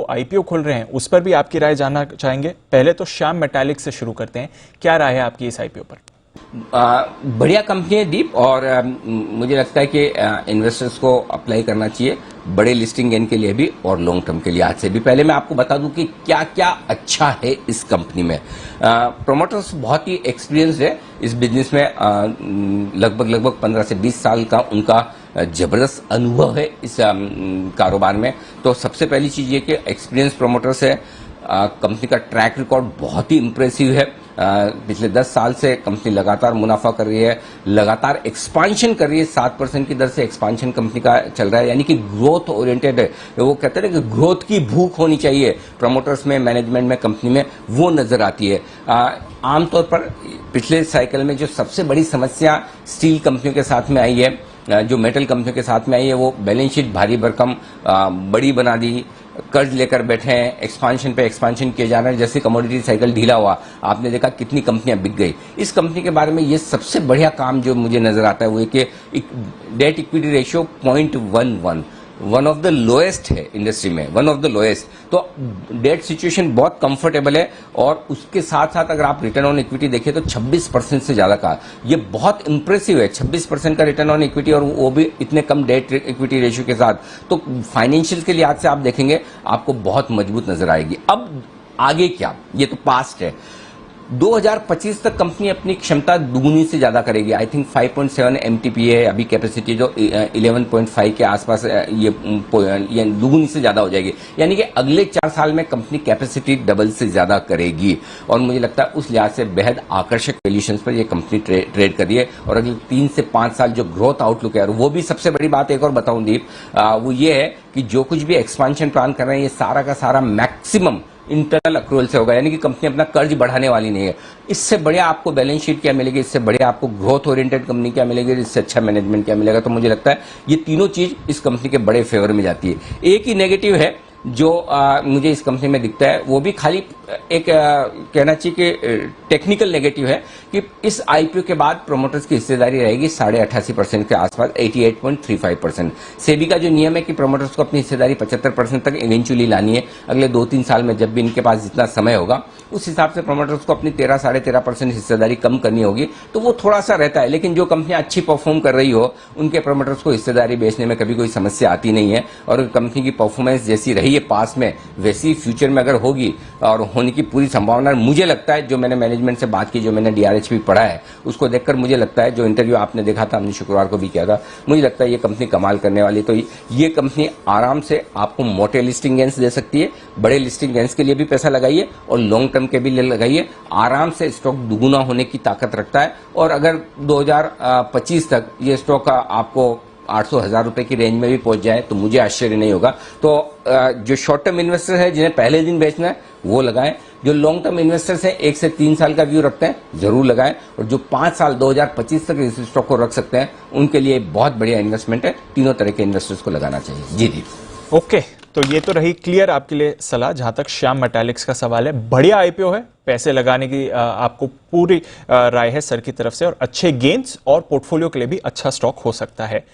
जो आईपीओ खुल रहे हैं उस पर भी आपकी राय जानना चाहेंगे। पहले तो श्याम मेटालिक्स से शुरू करते हैं, क्या राय है आपकी इस आईपीओ पर? बढ़िया कंपनी है दीप, और मुझे लगता है कि इन्वेस्टर्स को अप्लाई करना चाहिए बड़े लिस्टिंग गेन के लिए भी और लॉन्ग टर्म के लिए। आज से भी पहले मैं आपको बता दूं कि क्या क्या अच्छा है इस कंपनी में। प्रोमोटर्स बहुत ही एक्सपीरियंस्ड है इस बिजनेस में, लगभग 15 से 20 साल का उनका जबरदस्त अनुभव है इस कारोबार में। तो सबसे पहली चीज ये कि एक्सपीरियंस प्रोमोटर्स है। कंपनी का ट्रैक रिकॉर्ड बहुत ही इंप्रेसिव है। पिछले 10 साल से कंपनी लगातार मुनाफा कर रही है, लगातार एक्सपांशन कर रही है। 7% की दर से एक्सपांशन कंपनी का चल रहा है, यानी कि ग्रोथ ओरिएंटेड है। वो कहते हैं ना कि ग्रोथ की भूख होनी चाहिए प्रमोटर्स में, मैनेजमेंट में, कंपनी में, वो नजर आती है। आमतौर पर पिछले साइकिल में जो सबसे बड़ी समस्या स्टील कंपनियों के साथ में आई है, जो मेटल कंपनियों के साथ में आई है, वो बैलेंस शीट भारी भरकम बड़ी बना दी, कर्ज लेकर बैठे हैं, एक्सपांशन पे एक्सपांशन किए जा रहे हैं। जैसे कमोडिटी साइकिल ढीला हुआ, आपने देखा कितनी कंपनियां बिक गई। इस कंपनी के बारे में ये सबसे बढ़िया काम जो मुझे नजर आता है वो है कि debt equity ratio 0.11, one of the lowest है इंडस्ट्री में, वन ऑफ द लोएस्ट। तो डेट सिचुएशन बहुत कंफर्टेबल है, और उसके साथ साथ अगर आप रिटर्न ऑन इक्विटी देखिए तो 26% से ज्यादा का, ये बहुत इंप्रेसिव है। 26% का रिटर्न ऑन इक्विटी, और वो भी इतने कम डेट इक्विटी रेशियो के साथ। तो फाइनेंशियल के लिहाज से आप देखेंगे आपको बहुत मजबूत नजर आएगी। अब आगे क्या, ये तो पास्ट है। 2025 तक कंपनी अपनी क्षमता दुगुनी से ज्यादा करेगी। आई थिंक 5.7 MTPA है अभी कैपेसिटी, जो 11.5 के आसपास ये दुगुनी से ज्यादा हो जाएगी। यानी कि अगले 4 साल में कंपनी कैपेसिटी डबल से ज्यादा करेगी, और मुझे लगता है उस लिहाज से बेहद आकर्षक वैल्यूएशंस पर ये कंपनी ट्रेड कर रही है। और अगले 3 से 5 साल जो ग्रोथ आउटलुक है, और वो भी सबसे बड़ी बात एक और बताऊं दीप, वो ये है कि जो कुछ भी एक्सपांशन प्लान कर रहे हैं ये सारा का सारा मैक्सिमम इंटरनल अक्रूवल से होगा। यानी कि कंपनी अपना कर्ज बढ़ाने वाली नहीं है। इससे बढ़िया आपको बैलेंस शीट क्या मिलेगी, इससे बढ़िया आपको ग्रोथ ओरिएंटेड कंपनी क्या मिलेगी, इससे अच्छा मैनेजमेंट क्या मिलेगा। तो मुझे लगता है ये तीनों चीज इस कंपनी के बड़े फेवर में जाती है। एक ही नेगेटिव है जो मुझे इस कंपनी में दिखता है, वो भी खाली एक कहना चाहिए कि टेक्निकल नेगेटिव है कि इस आईपीओ के बाद प्रोमोटर्स की हिस्सेदारी रहेगी 88.5% के आसपास, 88.35%। सेबी का जो नियम है कि प्रोमोटर्स को अपनी हिस्सेदारी 75% तक इवेंचुअली लानी है। अगले 2-3 साल में जब भी इनके पास जितना समय होगा उस हिसाब से प्रोमोटर्स को अपनी 13-13.5% हिस्सेदारी कम करनी होगी। तो वो थोड़ा सा रहता है, लेकिन जो कंपनियां अच्छी परफॉर्म कर रही हो उनके प्रोमोटर्स को हिस्सेदारी बेचने में कभी कोई समस्या आती नहीं है। और कंपनी की परफॉर्मेंस जैसी रही है पास में, वैसी फ्यूचर में अगर होगी, और होने की पूरी संभावना मुझे लगता है, जो मैंने मैनेजमेंट से बात की, जो मैंने DRH भी पढ़ा है, उसको देखकर मुझे लगता है, जो इंटरव्यू आपने देखा था, हमने शुक्रवार को भी किया था, मुझे लगता है ये कंपनी कमाल करने वाली। तो ये कंपनी आराम से आपको मोटे लिस्टिंग गेंस दे सकती है। बड़े लिस्टिंग गेंस के लिए भी पैसा लगाइए और लॉन्ग टर्म के भी लिए लगाइए। आराम से स्टॉक दुगुना होने की ताकत रखता है, और अगर 2025 तक ये स्टॉक आपको 800-1000 रुपए की रेंज में भी पहुंच जाए तो मुझे आश्चर्य नहीं होगा। तो जो शॉर्ट टर्म इन्वेस्टर है जिन्हें पहले दिन बेचना है वो लगाएं, जो लॉन्ग टर्म इन्वेस्टर्स हैं 1 से 3 साल का व्यू रखते हैं जरूर लगाएं, और जो 5 साल 2025 तक इस स्टॉक को रख सकते हैं उनके लिए बहुत बढ़िया इन्वेस्टमेंट है। तीनों तरह के इन्वेस्टर्स को लगाना चाहिए। जी जी, ओके, तो ये तो रही क्लियर आपके लिए सलाह। जहां तक श्याम मेटालिक्स का सवाल है, बढ़िया आईपीओ है, पैसे लगाने की आपको पूरी राय है सर की तरफ से, और अच्छे गेन्स और पोर्टफोलियो के लिए भी अच्छा स्टॉक हो सकता है।